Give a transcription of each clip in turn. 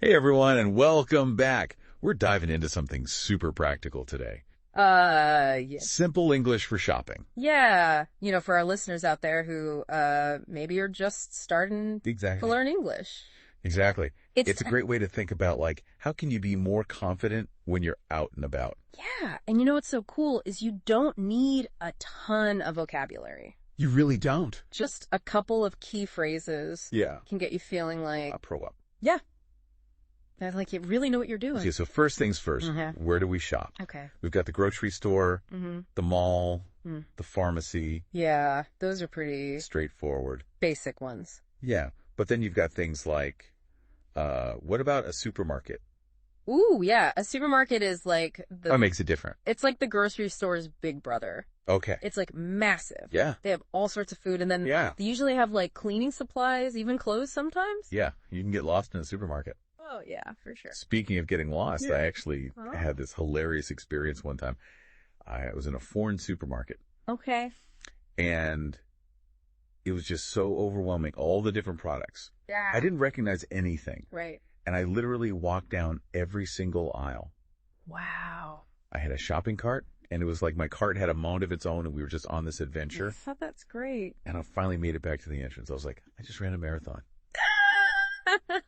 Hey everyone, and welcome back. We're diving into something super practical today. Yeah. Simple English for shopping. Yeah. For our listeners out there who, maybe are just starting to Exactly. learn English. Exactly. It's It's a great way to think about, how can you be more confident when you're out and about? Yeah. And what's so cool is you don't need a ton of vocabulary. You really don't. Just a couple of key phrases Yeah. can get you feeling like, A pro up. yeah, like you really know what you're doing. Okay, so first things first, where do we shop? Okay. We've got the grocery store, the mall, Mm. the pharmacy. Yeah. Those are pretty Straightforward. basic ones. Yeah, but then you've got things like, what about a supermarket? Ooh, yeah. A supermarket is like That makes it different. it's like the grocery store's big brother. Okay. It's like massive. Yeah. They have all sorts of food, and then Yeah. they usually have like cleaning supplies, even clothes sometimes. Yeah, you can get lost in a supermarket. Oh yeah, for sure. Speaking of getting lost, Yeah. I actually had this hilarious experience one time. I was in a foreign supermarket, Okay. and it was just so overwhelming, all the different products. Yeah. I didn't recognize anything, Right. and I literally walked down every single aisle. Wow. I had a shopping cart, and it was like my cart had a mind of its own, and we were just on this adventure, I thought that's great. and I finally made it back to the entrance. I was like, I just ran a marathon.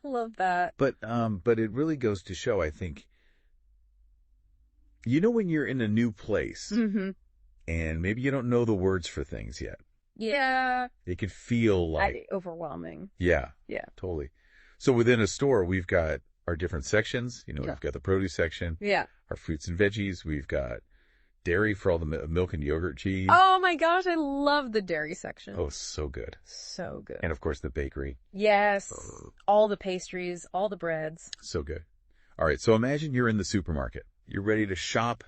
Love that. But it really goes to show, I think, when you're in a new place Mm-hmm. and maybe you don't know the words for things yet, Yeah. it can feel like, Overwhelming. yeah, Yeah. totally. So within a store, we've got our different sections. Yeah. We've got the produce section, Yeah. our fruits and veggies. We've got dairy for all the milk and yogurt, cheese. Oh my gosh, I love the dairy section. Oh, so good. So good. And of course, the bakery. Yes. All the pastries, all the breads. So good. All right. So imagine you're in the supermarket. You're ready to shop.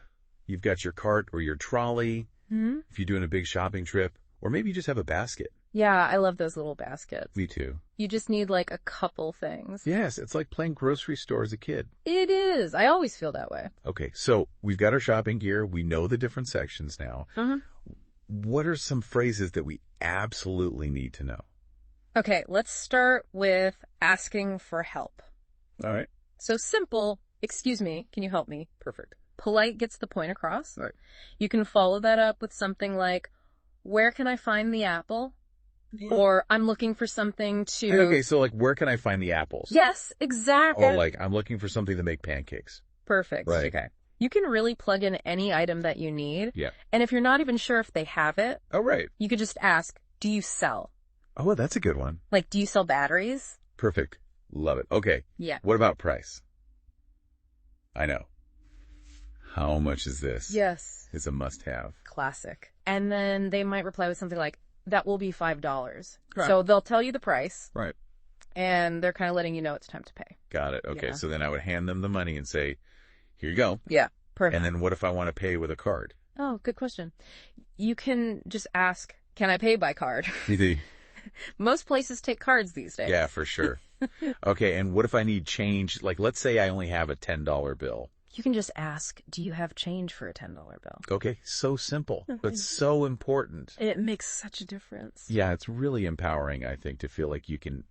You've got your cart or your trolley. Hmm. If you're doing a big shopping trip, or maybe you just have a basket. Yeah, I love those little baskets. Me too. You just need like a couple things. Yes, it's like playing grocery store as a kid. It is. I always feel that way. Okay, so we've got our shopping gear. We know the different sections now. Mhm. What are some phrases that we absolutely need to know? Okay, let's start with asking for help. All right. So simple, excuse me, can you help me? Perfect. Polite gets the point across. All right. You can follow that up with something like, where can I find the apple? Or I'm looking for something to... Okay, so where can I find the apples? Yes, exactly. Or I'm looking for something to make pancakes. Perfect. Right. Okay. You can really plug in any item that you need. Yeah. And if you're not even sure if they have it, Oh, right. you could just ask, do you sell? Oh, well, that's a good one. Like, do you sell batteries? Perfect. Love it. Okay. Yeah. What about price? I know. How much is this? Yes. It's a must-have. Classic. And then they might reply with something like, that will be $5. Right. So they'll tell you the price, Right. and they're kind of letting you know it's time to pay. Got it. Okay, Yeah. so then I would hand them the money and say, here you go. Yeah. Perfect. And then what if I want to pay with a card? Oh, good question. You can just ask, can I pay by card? Most places take cards these days. Yeah, for sure. Okay, and what if I need change? Let's say I only have a $10 bill. You can just ask, do you have change for a $10 bill? Okay, so simple, but so important. It makes such a difference. Yeah, it's really empowering, I think, to feel like you can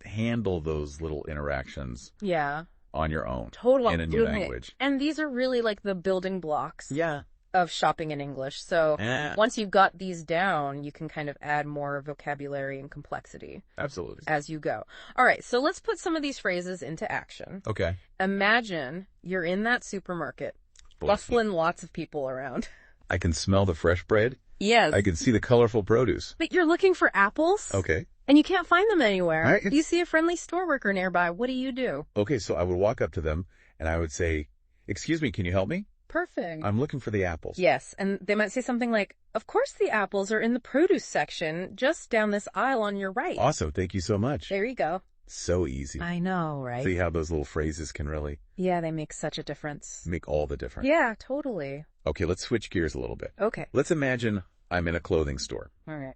handle those little interactions Yeah. on your own. Totally. In a new language. And these are really like the building blocks Yeah. of shopping in English. So Yeah. once you've got these down, you can kind of add more vocabulary and complexity Absolutely. as you go. All right, so let's put some of these phrases into action. Okay. Imagine you're in that supermarket, bustling, lots of people around. I can smell the fresh bread. Yes. I can see the colorful produce. But you're looking for apples? Okay. And you can't find them anywhere. Right. You see a friendly store worker nearby. What do? Okay, so I would walk up to them and I would say, excuse me, can you help me? Perfect. I'm looking for the apples. Yes, and they might say something like, of course the apples are in the produce section, just down this aisle on your right. Awesome. Thank you so much. There you go. So easy. I know, right? See how those little phrases can really Yeah, they make such a difference. make all the difference. Yeah, totally. Okay, let's switch gears a little bit. Okay. Let's imagine I'm in a clothing store. All right.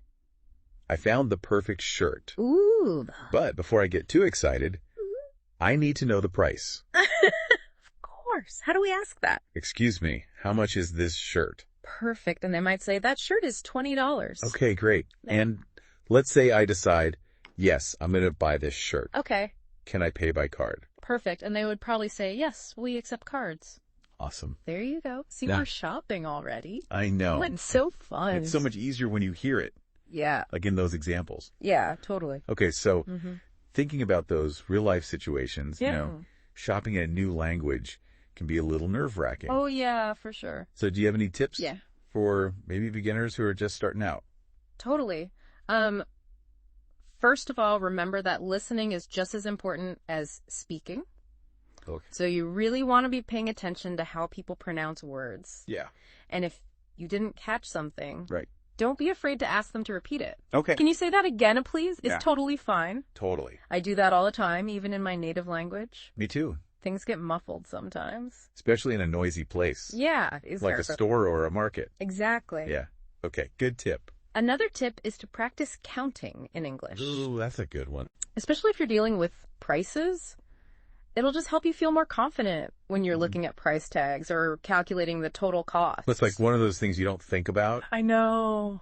I found the perfect shirt. Ooh. But before I get too excited, I need to know the price. Of course. How do we ask that? Excuse me, how much is this shirt? Perfect. And they might say, that shirt is $20. Okay, great. Yeah. And let's say I decide, yes, I'm going to buy this shirt. Okay. Can I pay by card? perfect. And they would probably say, yes, we accept cards. Awesome. There you go. See, Yeah. we're shopping already. I know. Oh, it's so fun. It's so much easier when you hear it, Yeah. like in those examples. Yeah, totally. Okay, so thinking about those real life situations, Yeah. shopping in a new language can be a little nerve-wracking. Oh, yeah, for sure. So do you have any tips Yeah. for maybe beginners who are just starting out? Totally. First of all, remember that listening is just as important as speaking. Okay. So you really want to be paying attention to how people pronounce words. Yeah. And if you didn't catch something, Right. don't be afraid to ask them to repeat it. Okay. Can you say that again, please? It's Yeah. totally fine. Totally. I do that all the time, even in my native language. Me too. Things get muffled sometimes. Especially in a noisy place. Yeah. Like a store or a market. Exactly. Yeah. Okay. Good tip. Another tip is to practice counting in English. Ooh, that's a good one. Especially if you're dealing with prices. It'll just help you feel more confident when you're looking at price tags or calculating the total cost. It's like one of those things you don't think about, I know.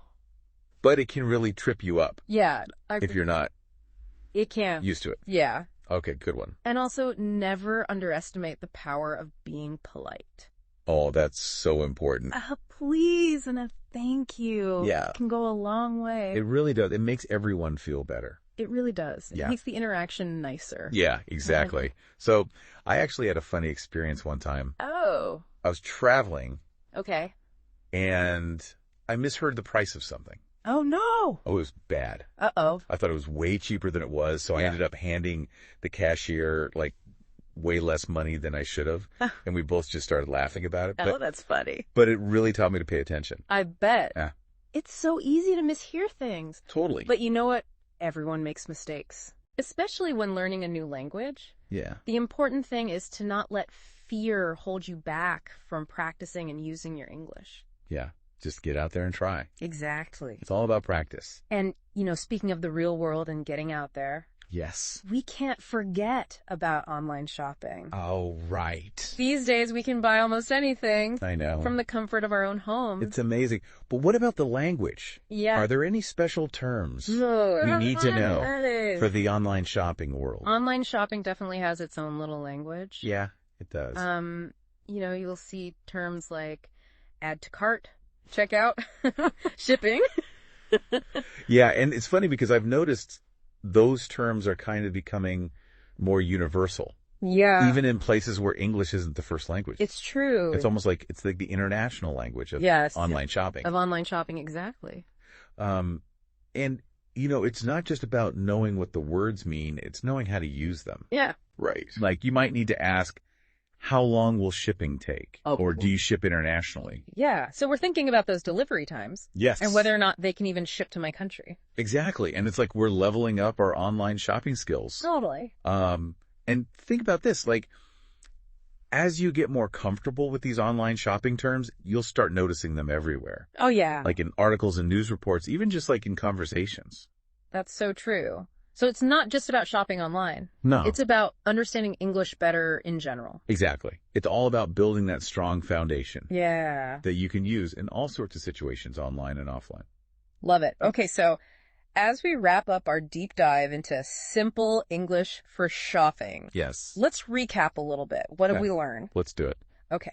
but it can really trip you up Yeah. if you're not It can. used to it. Yeah. Okay, good one. And also, never underestimate the power of being polite. Oh, that's so important. Please and a thank you. Yeah. Can go a long way. It really does. It makes everyone feel better. It really does. It Yeah. makes the interaction nicer. Yeah, exactly. So I actually had a funny experience one time. Oh. I was traveling Okay. and I misheard the price of something. Oh, no. Oh, it was bad. Uh-oh. I thought it was way cheaper than it was, so I Yeah. ended up handing the cashier like way less money than I should have, and we both just started laughing about it. Oh, that's funny. But it really taught me to pay attention. I bet. Yeah. It's so easy to mishear things. Totally. But you know what? Everyone makes mistakes. Especially when learning a new language. Yeah. The important thing is to not let fear hold you back from practicing and using your English. Yeah. Just get out there and try. Exactly. It's all about practice. And, speaking of the real world and getting out there, Yes. we can't forget about online shopping. Oh, right. These days, we can buy almost anything I know. from the comfort of our own home. It's amazing. But what about the language? Yeah. Are there any special terms we need to know for the online shopping world? Online shopping definitely has its own little language. Yeah, it does. You'll see terms like add to cart, checkout, shipping. Yeah, and it's funny because I've noticed those terms are kind of becoming more universal. Yeah. Even in places where English isn't the first language. It's true. It's almost like it's like the international language of Yes. online shopping. Of online shopping, exactly. And, it's not just about knowing what the words mean, it's knowing how to use them. Yeah. Right. Like you might need to ask, how long will shipping take? Oh. Or do you ship internationally? Yeah. So we're thinking about those delivery times. Yes. And whether or not they can even ship to my country. Exactly. And it's like we're leveling up our online shopping skills. Totally. And think about this, like, as you get more comfortable with these online shopping terms, you'll start noticing them everywhere. Oh, yeah. Like in articles and news reports, even just like in conversations. That's so true. So it's not just about shopping online. No. It's about understanding English better in general. Exactly. It's all about building that strong foundation Yeah. that you can use in all sorts of situations online and offline. Love it. Okay, so as we wrap up our deep dive into simple English for shopping, Yes. let's recap a little bit. What have Okay. we learned? Let's do it. Okay.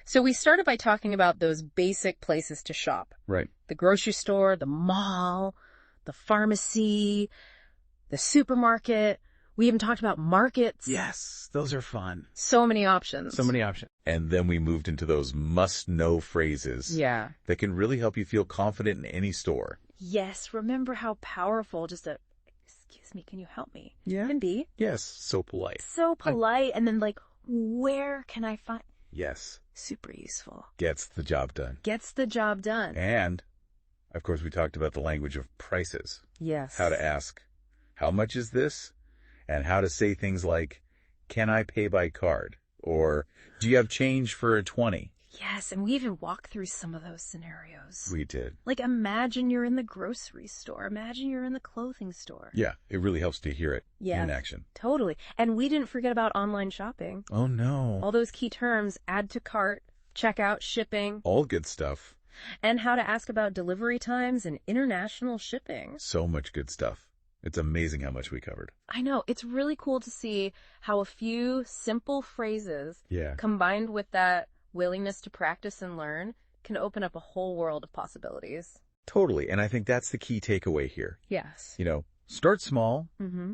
So we started by talking about those basic places to shop. Right. The grocery store, the mall, the pharmacy, the supermarket. We even talked about markets. Yes. Those are fun. So many options. So many options. And then we moved into those must-know phrases Yeah. that can really help you feel confident in any store. Yes. Remember how powerful just excuse me, can you help me? Yeah. Can be. Yes. So polite. So polite. And then where can I find? Yes. Super useful. Gets the job done. Gets the job done. And, of course, we talked about the language of prices. Yes. How to ask, how much is this? And how to say things like, can I pay by card? Or, do you have change for a 20? Yes, and we even walked through some of those scenarios. We did. Like, imagine you're in the grocery store. Imagine you're in the clothing store. Yeah, it really helps to hear it Yes. in action. Totally. And we didn't forget about online shopping. Oh, no. All those key terms, add to cart, checkout, shipping, All good stuff. and how to ask about delivery times and international shipping. So much good stuff. It's amazing how much we covered. I know. It's really cool to see how a few simple phrases combined with that willingness to practice and learn can open up a whole world of possibilities. Totally. And I think that's the key takeaway here. Yes. Start small, Mm-hmm.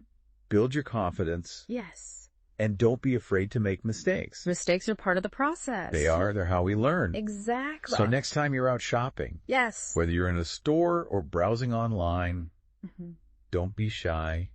build your confidence. Yes. And don't be afraid to make mistakes. Mistakes are part of the process. They are. They're how we learn. Exactly. So next time you're out shopping, yes, whether you're in a store or browsing online, mm-hmm. don't be shy.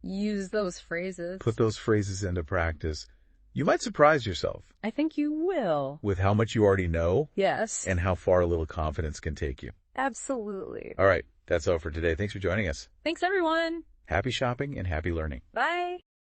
Use those phrases. Put those phrases into practice. You might surprise yourself. I think you will. With how much you already know. Yes. And how far a little confidence can take you. Absolutely. All right. That's all for today. Thanks for joining us. Thanks, everyone. Happy shopping and happy learning. Bye.